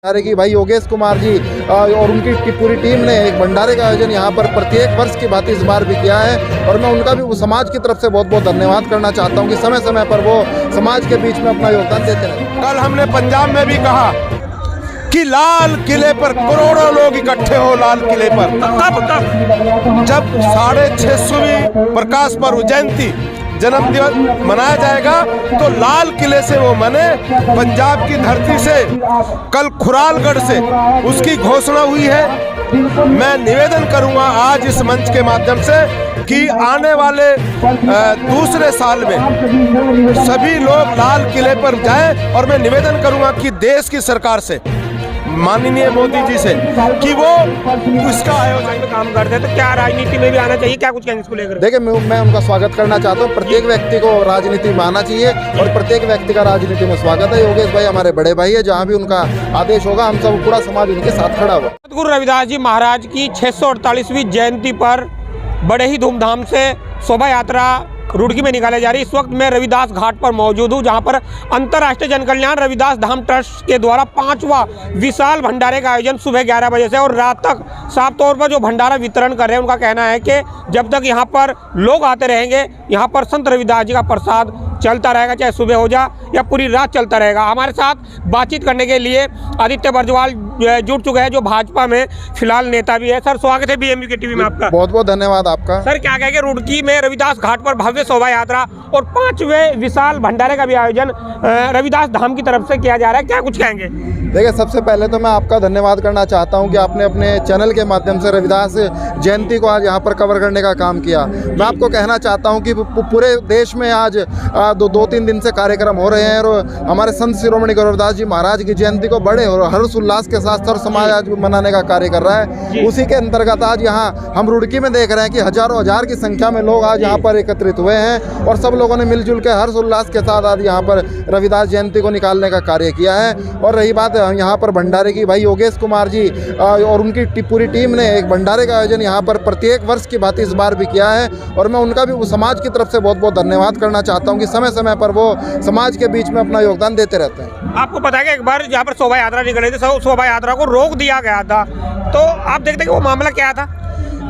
भंडारे की भाई योगेश कुमार जी और उनकी पूरी टीम ने एक भंडारे का आयोजन यहाँ पर प्रत्येक वर्ष की भांति इस बार भी किया है और मैं उनका भी समाज की तरफ से बहुत बहुत धन्यवाद करना चाहता हूँ कि समय समय पर वो समाज के बीच में अपना योगदान देते रहे। कल हमने पंजाब में भी कहा कि लाल किले पर करोड़ों लोग इकट्ठे हो। लाल किले पर जब 650वीं प्रकाश पर्व जयंती जन्मदिवस मनाया जाएगा तो लाल किले से वो मने। पंजाब की धरती से कल खुरालगढ़ से उसकी घोषणा हुई है। मैं निवेदन करूंगा आज इस मंच के माध्यम से कि आने वाले दूसरे साल में सभी लोग लाल किले पर जाएं और मैं निवेदन करूंगा कि देश की सरकार से, माननीय मोदी जी से, कि वो इसका आयोजन में काम करते हैं। तो क्या राजनीति में भी आना चाहिए, क्या कुछ कहेंगे इसको लेकर? देखिए मैं उनका स्वागत करना चाहता हूँ। प्रत्येक व्यक्ति को राजनीति में आना चाहिए और प्रत्येक व्यक्ति का राजनीति में स्वागत है। योगेश भाई हमारे बड़े भाई है, जहाँ भी उनका आदेश होगा हम सब पूरा समाज उनके साथ खड़ा हुआ। सतगुरु रविदास जी महाराज की 648वीं जयंती पर बड़े ही धूमधाम से शोभा यात्रा रुड़की में निकाले जा रही है। इस वक्त मैं रविदास घाट पर मौजूद हूँ, जहाँ पर अंतर्राष्ट्रीय जनकल्याण रविदास धाम ट्रस्ट के द्वारा 5वां विशाल भंडारे का आयोजन सुबह 11 बजे से और रात तक साफ तौर पर जो भंडारा वितरण कर रहे हैं, उनका कहना है कि जब तक यहाँ पर लोग आते रहेंगे, यहाँ पर संत रविदास जी का प्रसाद चलता रहेगा, चाहे सुबह हो जा या पूरी रात चलता रहेगा। हमारे साथ बातचीत करने के लिए आदित्य बरजवाल जुड़ चुके हैं, जो भाजपा में फिलहाल नेता भी है। सर स्वागत है BMU के टीवी में आपका। बहुत बहुत धन्यवाद आपका। सर क्या कहेंगे, रुड़की में रविदास घाट पर भव्य शोभा यात्रा और 5वें विशाल भंडारे का भी आयोजन रविदास धाम की तरफ से किया जा रहा है, क्या कुछ कहेंगे? देखिए सबसे पहले तो मैं आपका धन्यवाद करना चाहता हूं कि आपने अपने चैनल के माध्यम से रविदास जयंती को आज यहां पर कवर करने का काम किया। मैं आपको कहना चाहता हूं कि पूरे देश में आज दो तीन दिन से कार्यक्रम हो रहे हैं और हमारे संत शिरोमणि गुरु रविदास जी महाराज की जयंती को बड़े और हर्ष उल्लास के साथ सर समाज आज मनाने का कार्य कर रहा है। उसी के अंतर्गत आज यहाँ हम रुड़की में देख रहे हैं कि हजारों हजार की संख्या में लोग आज यहाँ पर एकत्रित हुए हैं और सब लोगों ने मिलजुल के हर्ष उल्लास के साथ आज यहाँ पर रविदास जयंती को निकालने का कार्य किया है। और रही बात यहाँ पर भंडारे की, भाई योगेश कुमार जी और उनकी पूरी टीम ने एक भंडारे का आयोजन यहाँ पर प्रत्येक वर्ष की भांति इस बार भी किया है और मैं उनका भी समाज की तरफ से बहुत बहुत धन्यवाद करना चाहता हूँ कि समय समय पर वो समाज के बीच में अपना योगदान देते रहते हैं। आपको पता है कि एक बार जहाँ पर शोभा यात्रा निकल रही थी, शोभा यात्रा को रोक दिया गया था, तो आप देखते कि वो मामला क्या था?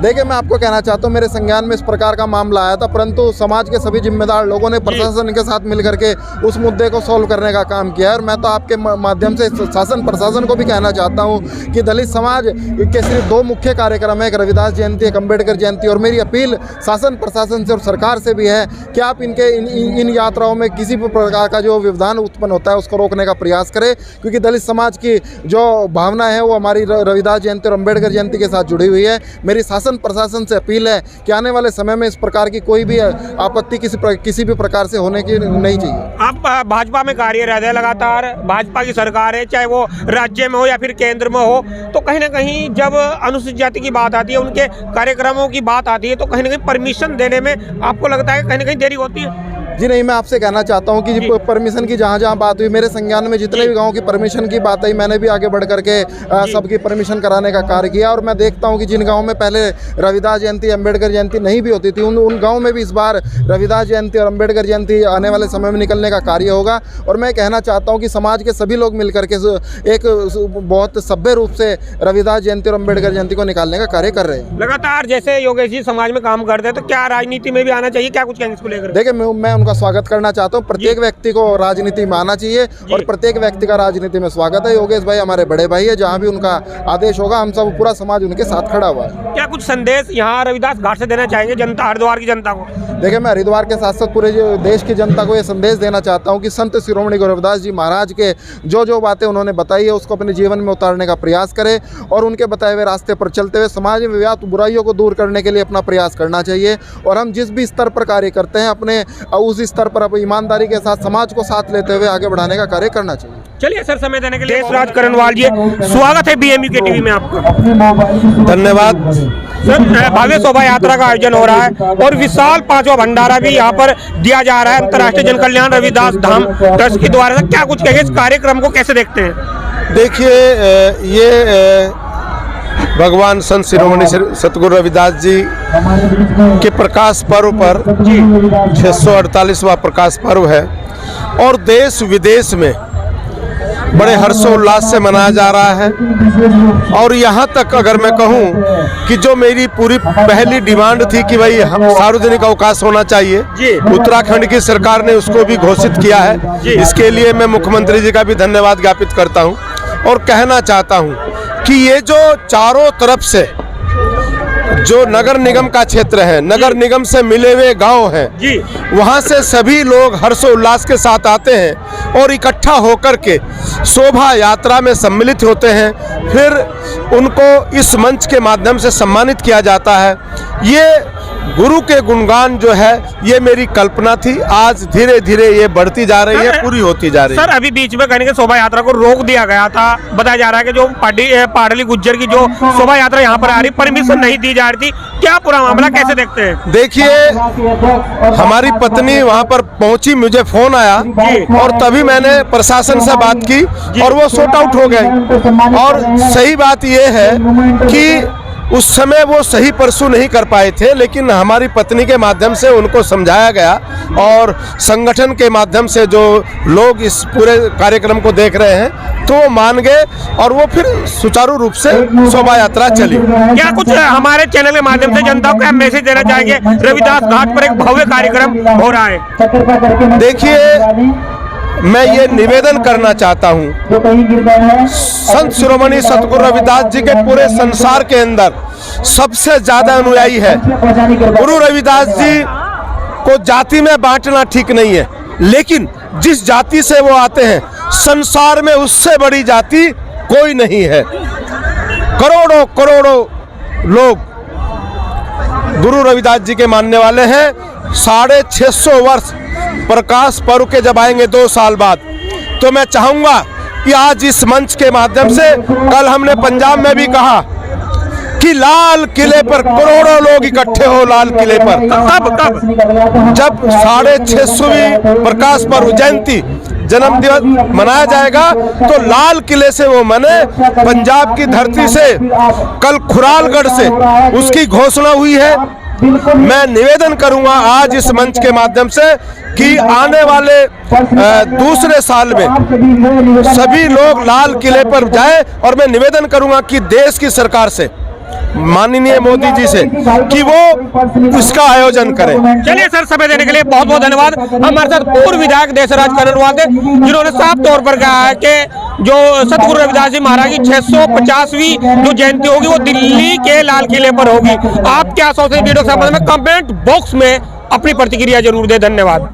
देखिए मैं आपको कहना चाहता हूँ मेरे संज्ञान में इस प्रकार का मामला आया था, परंतु समाज के सभी जिम्मेदार लोगों ने प्रशासन के साथ मिलकर के उस मुद्दे को सॉल्व करने का काम किया है। और मैं तो आपके माध्यम से शासन प्रशासन को भी कहना चाहता हूँ कि दलित समाज के सिर्फ 2 मुख्य कार्यक्रम है, एक रविदास जयंती, एक अम्बेडकर जयंती। और मेरी अपील शासन प्रशासन से और सरकार से भी है कि आप इन यात्राओं में किसी भी प्रकार का जो व्यवधान उत्पन्न होता है उसको रोकने का प्रयास करें, क्योंकि दलित समाज की जो भावना है वो हमारी रविदास जयंती और अम्बेडकर जयंती के साथ जुड़ी हुई है। मेरी शासन प्रशासन से अपील है कि आने वाले समय में इस प्रकार की कोई भी आपत्ति किसी भी प्रकार से होने की नहीं चाहिए। आप भाजपा में कार्यरत है, लगातार भाजपा की सरकार है, चाहे वो राज्य में हो या फिर केंद्र में हो, तो कहीं ना कहीं जब अनुसूचित जाति की बात आती है, उनके कार्यक्रमों की बात आती है, तो कहीं ना कहीं परमिशन देने में आपको लगता है कहीं ना कहीं देरी होती है? जी नहीं, मैं आपसे कहना चाहता हूं कि परमिशन की जहां बात हुई, मेरे संज्ञान में जितने भी गांवों की परमिशन की बात आई, मैंने भी आगे बढ़ करके सबकी परमिशन कराने का कार्य किया। और मैं देखता हूं कि जिन गांवों में पहले रविदास जयंती, अम्बेडकर जयंती नहीं भी होती थी, उन गाँवों में भी इस बार रविदास जयंती और अम्बेडकर जयंती आने वाले समय में निकलने का कार्य होगा। और मैं कहना चाहता हूँ कि समाज के सभी लोग मिलकर के एक बहुत सभ्य रूप से रविदास जयंती और अम्बेडकर जयंती को निकालने का कार्य कर रहे हैं। लगातार जैसे योगेश जी समाज में काम करते हैं, तो क्या राजनीति में भी आना चाहिए, क्या कुछ कहेंगे इसको लेकर? देखिए मैं उनका स्वागत करना चाहता हूं। प्रत्येक व्यक्ति को राजनीति में आना चाहिए और प्रत्येक व्यक्ति का राजनीति में स्वागत है। योगेश भाई हमारे बड़े भाई है, जहां भी उनका आदेश होगा हम सब पूरा समाज उनके साथ खड़ा हुआ है। क्या कुछ संदेश यहाँ रविदास घाट से देना चाहेंगे जनता, हरिद्वार की जनता को? देखिए मैं हरिद्वार के साथ साथ पूरे देश की जनता को ये संदेश देना चाहता हूँ कि संत शिरोमणि गुरु रविदास जी महाराज के जो बातें उन्होंने बताई है उसको अपने जीवन में उतारने का प्रयास करें और उनके बताए हुए रास्ते पर चलते हुए समाज में व्याप्त बुराइयों को दूर करने के लिए अपना प्रयास करना चाहिए। और हम जिस भी स्तर पर कार्य करते हैं, अपने उस स्तर पर ईमानदारी के साथ समाज को साथ लेते हुए आगे बढ़ाने का कार्य करना चाहिए। चलिए सर, समय देने के लिए देशराज करणवाल जी, स्वागत है BMU के टीवी में आपका। धन्यवाद सर, भव्य शोभा यात्रा का आयोजन हो रहा है और विशाल 5वां भंडारा भी यहाँ पर दिया जा रहा है अंतर्राष्ट्रीय जनकल्याण रविदास धाम ट्रस्ट के द्वारा। से क्या कुछ कहेंगे, इस कार्यक्रम को कैसे देखते हैं? देखिए, ये भगवान संत शिरोमणि सतगुरु रविदास जी के प्रकाश पर्व पर 648वां प्रकाश पर्व है और देश विदेश में बड़े हर्षोल्लास से मनाया जा रहा है। और यहाँ तक अगर मैं कहूँ कि जो मेरी पूरी पहली डिमांड थी कि भाई सार्वजनिक अवकाश होना चाहिए, उत्तराखंड की सरकार ने उसको भी घोषित किया है। इसके लिए मैं मुख्यमंत्री जी का भी धन्यवाद ज्ञापित करता हूँ और कहना चाहता हूँ कि ये जो चारों तरफ से जो नगर निगम का क्षेत्र है, नगर निगम से मिले हुए गांव हैं, वहां से सभी लोग हर्षोल्लास के साथ आते हैं और इकट्ठा होकर के शोभा यात्रा में सम्मिलित होते हैं। फिर उनको इस मंच के माध्यम से सम्मानित किया जाता है। ये गुरु के गुणगान जो है, ये मेरी कल्पना थी, आज धीरे धीरे ये बढ़ती जा रही है, पूरी होती जा रही है। सर, अभी बीच में कहने के शोभा यात्रा को रोक दिया गया था। बताया जा रहा है कि जो पाडली गुज्जर की जो शोभा यात्रा यहाँ पर आ रही, परमिशन नहीं दी जा रही थी। क्या पूरा मामला कैसे देखते हैं? देखिए, हमारी पत्नी वहाँ पर पहुंची, मुझे फोन आया और तभी मैंने प्रशासन से बात की और वो सॉर्ट आउट हो गए। और सही बात ये है कि उस समय वो सही परसू नहीं कर पाए थे, लेकिन हमारी पत्नी के माध्यम से उनको समझाया गया और संगठन के माध्यम से जो लोग इस पूरे कार्यक्रम को देख रहे हैं तो वो मान गए और वो फिर सुचारू रूप से शोभा यात्रा चली। क्या कुछ हमारे चैनल के माध्यम से जनता को मैसेज देना चाहेंगे? रविदास घाट पर एक भव्य कार्यक्रम हो रहा है। देखिए, मैं ये निवेदन करना चाहता हूँ, संत शिरोमणि सतगुरु रविदास जी के पूरे संसार के अंदर सबसे ज्यादा अनुयायी है। गुरु रविदास जी को जाति में बांटना ठीक नहीं है, लेकिन जिस जाति से वो आते हैं, संसार में उससे बड़ी जाति कोई नहीं है। करोड़ों करोड़ों लोग गुरु रविदास जी के मानने वाले हैं। 650 वर्ष प्रकाश पर्व के जब आएंगे 2 साल बाद, तो मैं चाहूंगा कि आज इस मंच के माध्यम से, कल हमने पंजाब में भी कहा कि लाल किले पर करोड़ों लोग इकट्ठे हो, लाल किले पर कब जब 650वीं प्रकाश पर्व जयंती जन्म दिवस मनाया जाएगा, तो लाल किले से वो मने। पंजाब की धरती से, कल खुरालगढ़ से उसकी घोषणा हुई है। मैं निवेदन करूंगा आज इस मंच के माध्यम से कि आने वाले दूसरे साल में सभी लोग लाल किले पर जाएं, और मैं निवेदन करूंगा कि देश की सरकार से, माननीय मोदी जी से, कि वो इसका आयोजन करें। चलिए सर, समय देने के लिए बहुत बहुत धन्यवाद। हमारे साथ पूर्व विधायक देशराज करणवाल थे, जिन्होंने साफ तौर पर कहा है कि जो सतगुरु रविदास जी महाराज की 650वीं जो जयंती होगी वो दिल्ली के लाल किले पर होगी। आप क्या सोचते हैं वीडियो के संबंध में? कमेंट बॉक्स में अपनी प्रतिक्रिया जरूर दें। धन्यवाद।